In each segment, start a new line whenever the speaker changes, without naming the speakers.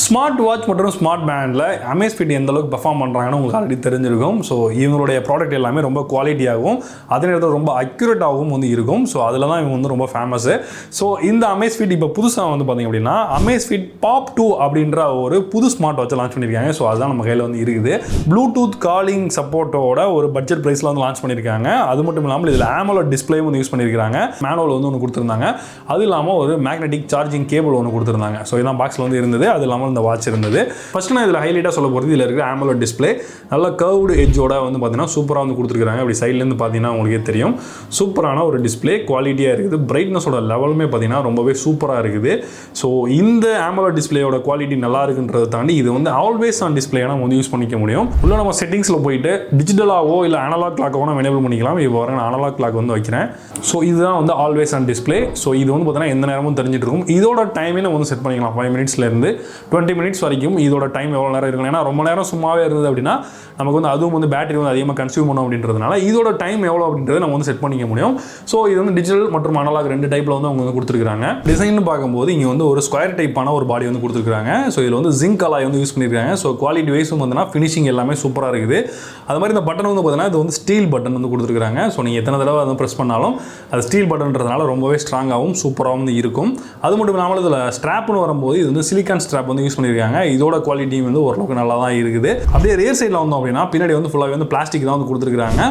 Smart watch மற்றும் smart பேண்டில் Amazfit எந்த அளவுக்கு பெர்ஃபார்ம் பண்ணுறாங்கன்னு உங்களுக்கு ஆல்ரெடி தெரிஞ்சிருக்கும். ஸோ இவங்களுடைய ப்ராடக்ட் எல்லாமே ரொம்ப குவாலிட்டியாகவும் அதே நேரத்தில் ரொம்ப அக்யூரேட்டாகவும் வந்து இருக்கும். ஸோ அதில் தான் இவங்க வந்து ரொம்ப ஃபேமஸு. ஸோ இந்த Amazfit இப்போ புதுசாக வந்து பார்த்திங்க அப்படின்னா Amazfit Pop 2 அப்படின்ற ஒரு புது ஸ்மார்ட் வாட்சை லான்ச் பண்ணியிருக்காங்க. ஸோ அதுதான் நம்ம கையில் வந்து இருக்குது. ப்ளூடூத் காலிங் சப்போர்ட்டோட ஒரு பட்ஜெட் ப்ரைஸில் வந்து லான்ச் பண்ணியிருக்காங்க. அது மட்டும் இல்லாமல் இதில் AMOLED டிஸ்பிளேயும் வந்து யூஸ் பண்ணியிருக்காங்க. மேனுவல் வந்து ஒன்று கொடுத்துருந்தாங்க. அது இல்லாமல் ஒரு மேக்னெட்டிக் சார்ஜிங் கேபிள் ஒன்று கொடுத்துருந்தாங்க. ஸோ இதான் பாக்ஸில் வந்து இருந்தது. அது இல்லாமல் இந்த வாட்ச் இருந்தது. ஃபர்ஸ்ட் நான் இதில் ஹைலைட்டாக சொல்ல போகிறது இதில் இருக்கிற AMOLED டிஸ்பிளே நல்ல கர்வ்டு எட்ஜோட வந்து பார்த்தீங்கன்னா சூப்பராக வந்து கொடுத்துருக்காங்க. அப்படி சைட்லேருந்து பார்த்தீங்கன்னா உங்களுக்கே தெரியும் சூப்பரான ஒரு டிஸ்பிளே குவாலிட்டியாக இருக்குது. பிரைட்னஸோட லெவலுமே பார்த்தீங்கன்னா ரொம்பவே சூப்பராக இருக்குது. ஸோ இந்த AMOLED டிஸ்பிளேயோட குவாலிட்டி நல்லா இருக்குன்றதை தாண்டி இது வந்து ஆல்வேஸ் ஆன் டிஸ்பிளேயாக நம்ம வந்து யூஸ் பண்ணிக்க முடியும். உள்ள நம்ம செட்டிங்ஸில் போயிட்டு டிஜிட்டலாகவோ இல்லை அனலாக் கிளாக்கோ நம்ம எனேபிள் பண்ணிக்கலாம். இப்போ வர நான் அனலாக் கிளாக் வந்து வைக்கிறேன். ஸோ இதுதான் வந்து ஆல்வேஸ் ஆன் டிஸ்பிளே. ஸோ இது வந்து பார்த்தீங்கன்னா எந்த நேரமும் தெரிஞ்சிட்டு இருக்கும். இதோட டைமே நம்ம வந்து செட் பண்ணிக்கலாம். 5 மினிட்ஸ்லேருந்து 20 மினிட்ஸ் வரைக்கும் இதோட டைம் எவ்வளோ நேரம் இருக்கும். ஏன்னா ரொம்ப நேரம் சும்மாவே இருந்தது அப்படின்னா நமக்கு வந்து அதுவும் வந்து பேட்டரி வந்து அதிகமாக கன்சியூம் பண்ணும் அப்படின்றதுனால இதோட டைம் எவ்வளோ அப்படின்றத நம்ம வந்து செட் பண்ணிக்க முடியும். ஸோ இது வந்து டிஜிட்டல் மற்றும் அனலாக் ரெண்டு டைப்பில் வந்து அவங்க வந்து கொடுத்துருக்காங்க. டிசைன் பார்க்கும்போது இங்கே வந்து ஒரு ஸ்கொயர் டைப்பான ஒரு பாடி வந்து கொடுத்துருக்காங்க. ஸோ இதில் வந்து ஜிங்க் அலாய் வந்து யூஸ் பண்ணியிருக்காங்க. ஸோ குவாலிட்டி வைஸும் வந்து ஃபினிஷிங் எல்லாமே சூப்பராக இருக்குது. அது மாதிரி இந்த பட்டன் வந்து பார்த்தீங்கன்னா இது வந்து ஸ்டீல் பட்டன் வந்து கொடுத்துருக்காங்க. ஸோ நீங்கள் எத்தனை தடவை வந்து ப்ரெஸ் பண்ணாலும் அது ஸ்டீல் பட்டன்றதுனால ரொம்பவே ஸ்ட்ராங்காகவும் சூப்பராகவும் வந்து இருக்கும். அது மட்டும் இல்லாமல் இதில் ஸ்ட்ராப்னு வரும்போது இது வந்து சிலிக்கான் ஸ்ட்ராப் வந்து யூஸ் பண்ணியிருக்காங்க. இதோட குவாலிட்டி வந்து ஓரளவுக்கு நல்லா தான் இருக்குது. அப்படியே ரியர் சைடில் வந்தோம் அப்படின்னா பின்னாடி வந்து ஃபுல்லாகவே வந்து பிளாஸ்டிக் தான் வந்து கொடுத்துருக்காங்க.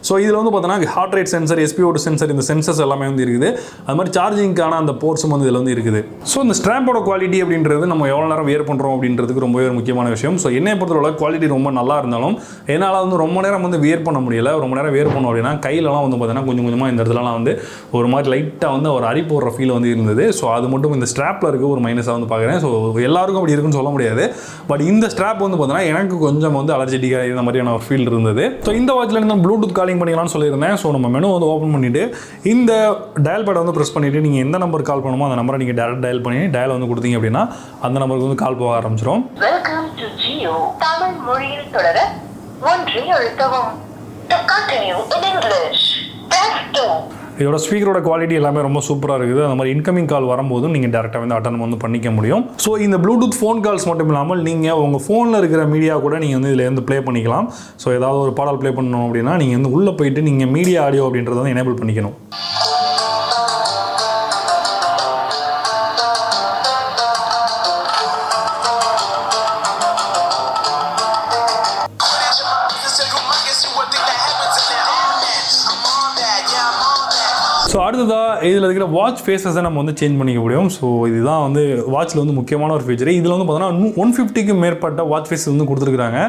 ஸோ இதில் வந்து பார்த்தீங்கன்னா heart rate sensor, SpO2 sensor, இந்த சென்சர்ஸ் எல்லாமே வந்து இருக்குது. அது மாதிரி சார்ஜிங்கான அந்த போர்ட்ஸும் வந்து இதில் வந்து இருக்குது. ஸோ இந்த ஸ்ட்ராப்போட குவாலிட்டி அப்படின்றது நம்ம எவ்வளோ நேரம் வேர் பண்ணுறோம் அப்படின்றதுக்கு ரொம்பவே ஒரு முக்கியமான விஷயம். ஸோ என்னை பொறுத்தவரை குவாலிட்டி ரொம்ப நல்லா இருந்தாலும் என்னால் வந்து ரொம்ப நேரம் வந்து வேர் பண்ண முடியல. ரொம்ப நேரம் வேர் பண்ணோம் அப்படின்னா கையிலலாம் வந்து பார்த்தீங்கன்னா கொஞ்சம் கொஞ்சமாக இந்த இடத்துலலாம் வந்து ஒரு மாதிரி லைட்டாக வந்து ஒரு அரி போடுற ஃபீல் வந்து இருந்தது. ஸோ அது மட்டும் இந்த ஸ்ட்ராப்பில் இருக்க ஒரு மைனஸாக வந்து பார்க்குறேன். ஸோ எல்லாருக்கும் அப்படி இருக்குன்னு சொல்ல முடியாது. பட் இந்த ஸ்ட்ராப் வந்து பார்த்தீங்கன்னா எனக்கு கொஞ்சம் வந்து அலர்ஜெட்டிக்காக இந்த மாதிரியான ஒரு ஃபீல் இருந்தது. ஸோ இந்த வாட்சில் இருந்து ப்ளூடூத் காலிங் பண்ணிக்கலாம்னு சொல்லியிருந்தேன். ஸோ நம்ம மெனு வந்து ஓப்பன் பண்ணிவிட்டு இந்த டயல் பேடை வந்து ப்ரெஸ் பண்ணிவிட்டு நீங்கள் எந்த நம்பர் கால் பண்ணுமோ அந்த நம்பரை நீங்கள் டேரக்ட் டயல் பண்ணி டயல் வந்து கொடுத்தீங்க அப்படின்னா அந்த நம்பருக்கு வந்து கால் போக ஆரம்பிச்சிடும்.
Welcome to Jio. தமிழ் மொழியில் தொடர ஒன்றை அழுத்தவும். To continue in English, press 2.
இதோட ஸ்பீக்கரோட குவாலிட்டி எல்லாமே ரொம்ப சூப்பராக இருக்குது. அந்த மாதிரி இன்கமிங் கால் வரும்போதும் நீங்கள் டேரெக்டாக வந்து அட்டன் வந்து பண்ணிக்க முடியும். ஸோ இந்த ப்ளூடூத் ஃபோன் கால்ஸ் மட்டும் இல்லாமல் நீங்கள் உங்கள் ஃபோனில் இருக்கிற மீடியா கூட நீங்கள் வந்து இதில் வந்து ப்ளே பண்ணிக்கலாம். ஸோ ஏதாவது ஒரு பாடல் ப்ளே பண்ணணும் அப்படின்னா நீங்கள் வந்து உள்ளே போயிட்டு நீங்கள் மீடியா ஆடியோ அப்படின்றத வந்து எனேபிள் பண்ணிக்கணும். ஸோ அடுத்ததாக இதில் இருக்கிற வாட்ச் ஃபேஸஸை நம்ம வந்து சேஞ்ச் பண்ணிக்க முடியும். ஸோ இதுதான் வந்து வாட்சில் வந்து முக்கியமான ஒரு ஃபீச்சர். இதில் வந்து பார்த்தோன்னா 150க்கு மேற்பட்ட வாட்ச் ஃபேஸ் வந்து கொடுத்துருக்காங்க.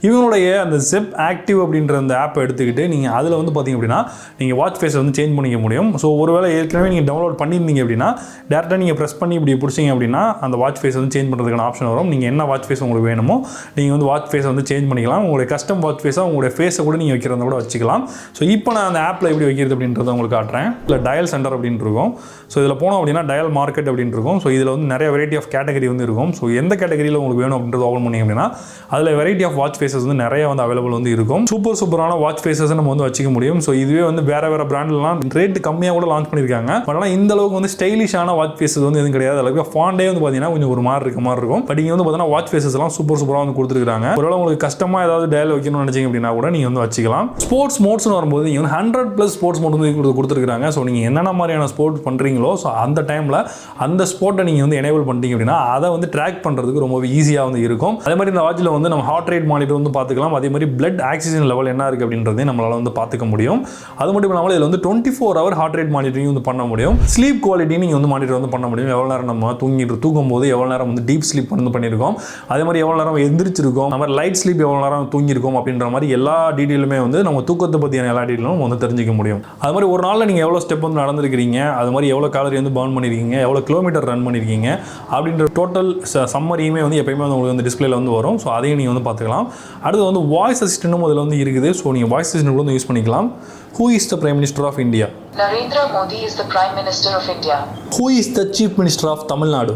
இவங்களுடைய அந்த ZEP ஆக்டிவ் அப்படின்ற அந்த ஆப்பை எடுத்துக்கிட்டு நீங்கள் அதில் வந்து பார்த்திங்க அப்படின்னா நீங்கள் வாட்ச் ஃபேஸை வந்து சேஞ்ச் பண்ணிக்க முடியும். ஸோ ஒருவேளை ஏற்கனவே நீங்கள் டவுன்லோட் பண்ணியிருந்தீங்க அப்படின்னா டேரெக்டாக நீங்கள் ப்ரெஸ் பண்ணி இப்படி பிடிச்சிங்க அப்படின்னா அந்த வாட்ச் ஃபேஸ் வந்து சேஞ்ச் பண்ணுறதுக்கான ஆப்ஷன் வரும். நீங்கள் என்ன வாட்ச் ஃபேஸ் உங்களுக்கு வேணுமோ நீங்கள் வந்து வாட்ச் ஃபேஸை வந்து சேஞ்ச் பண்ணிக்கலாம். உங்களுடைய கஸ்டம் வாட்ச் ஃபேஸாக உங்களுடைய ஃபேஸை கூட நீங்கள் வைக்கிறத கூட வச்சுக்கலாம். ஸோ இப்போ நான் அந்த ஆப்பில் எப்படி வைக்கிறது அப்படின்றத உங்களுக்கு காட்டுறேன். டயல் சென்டர் அப்படின்னு இருக்கும். ஸோ இதில் போனோம் அப்படின்னா டயல் மார்க்கெட் அப்படின்னு இருக்கும். ஸோ இதில் வந்து நிறைய வெரைட்டி ஆஃப் கேட்டகரி வந்து இருக்கும். ஸோ எந்த கேட்டகரியில் உங்களுக்கு வேணும் அப்படின்றது ஓப்பன் பண்ணிங்க அப்படின்னா அதில் வெரைட்டி ஆஃப் வாட்ச் ஃபேஸஸ் வந்து நிறைய வந்து அவைலபிள் வந்து இருக்கும். சூப்பரான வாட்ச் ஃபேஸஸ் நம்ம வந்து வச்சுக்க முடியும். ஸோ இதுவே வந்து வேறு பிராண்ட்லாம் ரேட்டு கம்மியாக கூட லான்ச் பண்ணியிருக்காங்க. பட் ஆனால் இந்த அளவுக்கு வந்து ஸ்டைலிஷான வாட்ச் ஃபேஸஸ் வந்து எதுவும் கிடையாது. அளவுக்கு ஃபாண்டே வந்து பார்த்தீங்கன்னா கொஞ்சம் ஒரு மாதிரி இருக்கும். பட் இங்கே வந்து பார்த்தீங்கன்னா வாட்ச் ஃபேஸஸ் எல்லாம் சூப்பராக வந்து கொடுத்துருக்காங்க. ஒருவேளை உங்களுக்கு கஷ்டமாக ஏதாவது டயல் வைக்கணும்னு நினைச்சிங்க அப்படின்னா கூட நீங்கள் வந்து வச்சுக்கலாம். ஸ்போர்ட்ஸ் மோட்ஸ்னு வரும்போது நீங்கள் வந்து 100+ ஸ்போர்ட்ஸ் மோட் வந்து கொடுத்துருக்காங்க. ஸோ நீங்கள் என்னென்ன மாதிரியான ஸ்போர்ட் பண்ணுறீங்களோ ஸோ அந்த டைமில் அந்த ஸ்போர்ட்டை நீங்கள் வந்து எனேபிள் பண்ணிட்டீங்க அப்படின்னா அதை வந்து ட்ராக் பண்ணுறதுக்கு ரொம்பவே ஈஸியாக வந்து இருக்கும். அதே மாதிரி இந்த வாட்சில் வந்து நம்ம ஹார்ட் ரேட் மானிட்டர் வந்து பார்த்துக்கலாம். அதே மாதிரி பிளட் ஆக்சிஜன் லெவல் என்ன இருக்குது அப்படின்றதையும் நம்மளால் வந்து பார்த்துக்க முடியும். அது மட்டும் இல்லாமல் இதில் வந்து 24 hour ஹார்ட் ரேட் மானிட்டரிங் வந்து பண்ண முடியும். ஸ்லீப் குவாலிட்டி நீங்கள் வந்து மானிட்டர் வந்து பண்ண முடியும். எவ்வளோ நேரம் நம்ம தூங்கும் போது எவ்வளோ நேரம் வந்து டீப் ஸ்லீப் வந்து பண்ணியிருக்கோம், அதே மாதிரி எவ்வளோ நேரம் எந்திரிச்சிருக்கோம், நம்ம லைட் ஸ்லீப் எவ்வளோ நேரம் தூங்கியிருக்கோம் அப்படின்ற மாதிரி எல்லா டீட்டெயிலுமே வந்து நம்ம தூக்கத்தை பற்றியான எல்லா டீட்டெயிலும் வந்து தெரிஞ்சிக்க முடியும். அது மாதிரி ஒரு நாளில் நீங்கள் எவ்வளோ ஸ்டெப் வந்து நடந்திருக்கிறீங்க, அது மாதிரி எவ்வளோ கேலரி வந்து பர்ன் பண்ணியிருக்கீங்க, எவ்வளோ கிலோமீட்டர் ரன் பண்ணியிருக்கீங்க அப்படின்ற டோட்டல் சம்மரியுமே வந்து எப்பயுமே வந்து உங்களுக்கு வந்து டிஸ்பிளேல வந்து வரும். ஸோ அதையும் நீங்கள் வந்து பார்த்துக்கலாம். அடுத்து வந்து வாய்ஸ் அசிஸ்டன்ட்டும் அதில் வந்து இருக்குது. ஸோ நீங்கள் வாய்ஸ் அசிஸ்டன்ட் கூட யூஸ் பண்ணிக்கலாம். Who is the Prime Minister of India?
Narendra Modi is the Prime Minister of India.
Who is the Chief Minister of Tamil Nadu?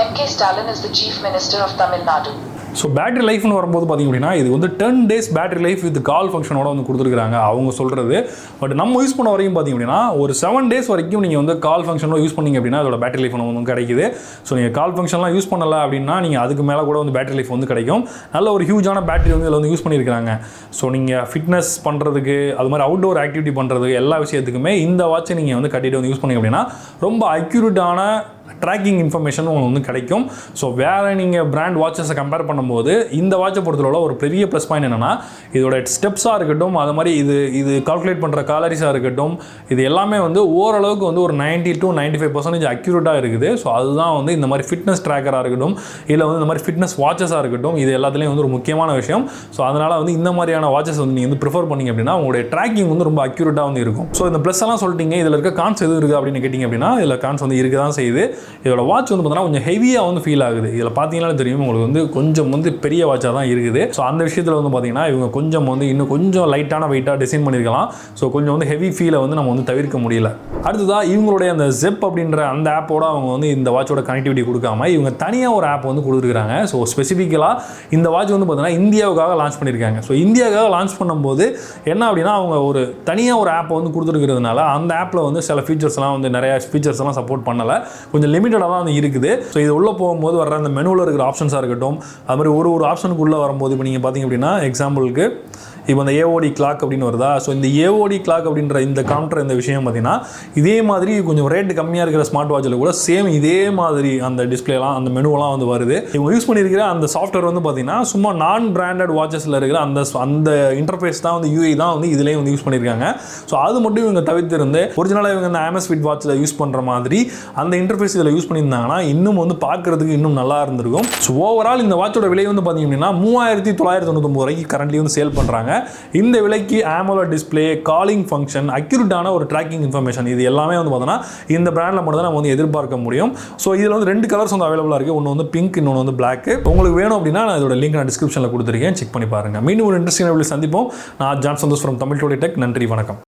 M.K. Stalin is the Chief Minister of Tamil Nadu.
So battery லைஃப்னு வரும்போது பார்த்திங்க அப்படின்னா இது வந்து 10 days battery life with call ஃபங்க்ஷனோட வந்து கொடுத்துருக்காங்க அவங்க சொல்கிறது. பட் நம்ம யூஸ் பண்ண வரைக்கும் பார்த்திங்க அப்படின்னா ஒரு 7 days வரைக்கும் நீங்கள் வந்து கால் ஃபங்க்ஷனோட யூஸ் பண்ணிங்க அப்படின்னா அதோட பேட்டரி லைஃப் வந்து கிடைக்குது. ஸோ நீங்கள் கால் ஃபங்க்ஷன்லாம் யூஸ் பண்ணலை அப்படின்னா நீங்கள் அதுக்கு மேலே கூட வந்து பேட்டரி லைஃப் வந்து கிடைக்கும். நல்ல ஒரு ஹியூஜான பேட்டரி வந்து இதில் வந்து யூஸ் பண்ணியிருக்காங்க. ஸோ நீங்கள் ஃபிட்னஸ் பண்ணுறதுக்கு அது மாதிரி அவுட்டோர் ஆக்டிவிட்டி பண்ணுறதுக்கு எல்லா விஷயத்துக்குமே இந்த வாட்சை நீங்கள் வந்து கட்டிட்டு வந்து யூஸ் பண்ணிங்க அப்படின்னா ரொம்ப அக்யூரேட்டான ட்ராக்கிங் இன்ஃபர்மேஷன் உங்களுக்கு வந்து கிடைக்கும். ஸோ வேறு நீங்கள் பிராண்ட் வாட்சஸை கம்பேர் பண்ணும்போது இந்த வாட்சை பொறுத்தவரை ஒரு பெரிய ப்ளஸ் பாயிண்ட் என்னென்னா இதோட ஸ்டெப்ஸாக இருக்கட்டும், அது மாதிரி இது கால்குலேட் பண்ணுற காலரிஸாக இருக்கட்டும், இது எல்லாமே வந்து ஓரளவுக்கு வந்து ஒரு 90 to 95% அக்யூரேட்டாக இருக்குது. ஸோ அதுதான் வந்து இந்த மாதிரி ஃபிட்னஸ் ட்ராக்கராக இருக்கட்டும், இல்லை வந்து இந்த மாதிரி ஃபிட்னஸ் வாட்சஸாக இருக்கட்டும், இது எல்லாத்துலேயும் வந்து ஒரு முக்கியமான விஷயம். ஸோ அதனால் வந்து இந்த மாதிரியான வாட்சஸ் வந்து நீங்கள் வந்து ப்ரிஃபர் பண்ணிங்க அப்படின்னா உங்களுடைய ட்ராக்கிங் வந்து ரொம்ப அக்யூரேட்டாக வந்து இருக்கும். ஸோ இந்த ப்ளஸ் எல்லாம் சொல்லிட்டீங்க, இதில் இருக்க கான்ஸ் எதுவும் இருக்குது அப்படின்னு கேட்டிங்க அப்படின்னா இதில் கான்ஸ் வந்து இருக்க தான் செய்யுது. இதோட வாட்ச் வந்து பார்த்தீங்கன்னா கொஞ்சம் ஹெவியாக வந்து ஃபீல் ஆகுது. இதில் பார்த்தீங்கன்னா தெரியும் உங்களுக்கு வந்து கொஞ்சம் வந்து பெரிய வாட்சாக தான் இருக்குது. ஸோ அந்த விஷயத்தில் வந்து பார்த்தீங்கன்னா இவங்க கொஞ்சம் வந்து இன்னும் கொஞ்சம் லைட்டான வெயிட்டாக டிசைன் பண்ணியிருக்கலாம். ஸோ கொஞ்சம் வந்து ஹெவி ஃபீலை வந்து நம்ம வந்து தவிர்க்க முடியல. அடுத்ததாக இவங்களுடைய அந்த ஜெப் அப்படின்ற அந்த ஆப்போட அவங்க வந்து இந்த வாட்சோட கனெக்டிவிட்டி கொடுக்காம இவங்க தனியாக ஒரு ஆப் வந்து கொடுத்துருக்காங்க. ஸோ ஸ்பெசிஃபிக்கலாக இந்த வாட்ச் வந்து பார்த்தீங்கன்னா இந்தியாவுக்காக லான்ச் பண்ணியிருக்காங்க. ஸோ இந்தியாவுக்காக லான்ச் பண்ணும்போது என்ன அப்படின்னா அவங்க ஒரு தனியாக ஒரு ஆப்பை வந்து கொடுத்துருக்கிறதுனால அந்த ஆப்பில் வந்து சில ஃபீச்சர்ஸ்லாம் வந்து நிறைய ஃபீச்சர்ஸ்லாம் சப்போர்ட் பண்ணலை, கொஞ்சம் லிமிட்டடாக தான் வந்து இருக்குது. ஸோ இது உள்ளே போகும்போது வர அந்த மெனுவில் இருக்கிற ஆப்ஷன்ஸாக இருக்கட்டும், அது மாதிரி ஒரு ஆப்ஷனுக்குள்ளே வரும்போது இப்போ நீங்கள் பார்த்தீங்க அப்படின்னா எக்ஸாம்பிளுக்கு இப்போ இந்த ஏஓடி கிளாக் அப்படின்னு வருதா. ஸோ இந்த ஏஓடி கிளாக் அப்படின்ற இந்த கவுண்டர் இந்த விஷயம் பார்த்தீங்கன்னா இதே மாதிரி கொஞ்சம் ரேட்டு கம்மியாக இருக்கிற ஸ்மார்ட் வாட்சில் கூட சேம் இதே மாதிரி அந்த டிஸ்பிளேலாம் அந்த மெனுவெலாம் வந்து வருது. இவங்க யூஸ் பண்ணியிருக்கிற அந்த சாஃப்ட்வேர் வந்து பார்த்தீங்கன்னா சும்மா நான் பிராண்டட் வாட்சஸில் இருக்கிற அந்த இன்டர்ஃபேஸ் தான் வந்து யூஐ தான் வந்து இதுலேயும் வந்து யூஸ் பண்ணியிருக்காங்க. ஸோ அது மட்டும் இவங்க தவிர்த்திருந்து ஒரிஜினலாக இவங்க இந்த Amazfit வாட்சில் யூஸ் பண்ணுற மாதிரி அந்த இன்டர்ஃபேஸ் இதில் யூஸ் பண்ணியிருந்தாங்கன்னா இன்னும் வந்து பார்க்குறதுக்கு இன்னும் நல்லா இருந்திருக்கும். ஸோ ஓவரால் இந்த வாட்சோட விலை வந்து பார்த்தீங்க அப்படின்னா 3999 வரைக்கும் கரண்ட்லி வந்து சேல் பண்ணுறாங்க. இந்த விலைக்கு AMOLED டிஸ்பிளே, காலிங் ஃபங்க்ஷன், அக்யூரேட்டான ஒரு ட்ராக்கிங் இன்ஃபர்மேஷன் இது எல்லாமே வந்து பார்த்தோன்னா இந்த பிராண்டில் மட்டும் தான் நம்ம வந்து எதிர்பார்க்க முடியும். ஸோ இதில் வந்து 2 கலர்ஸ் வந்து அவைலபிளாக இருக்குது. ஒன்று வந்து பிங்க், இன்னொன்று வந்து பிளாக். உங்களுக்கு வேணும் அப்படின்னா நான் இதோட லிங்க் நான் டிஸ்கிரிப்ஷனில் கொடுத்துருக்கேன், செக் பண்ணி பாருங்கள். மீண்டும் ஒரு இன்ட்ரெஸ்டிங் வீடியோவில் சந்திப்போம். நான் ஜான்சன் தோஷ் ஃப்ரம் தமிழ் டுடே டெக். நன்றி, வணக்கம்.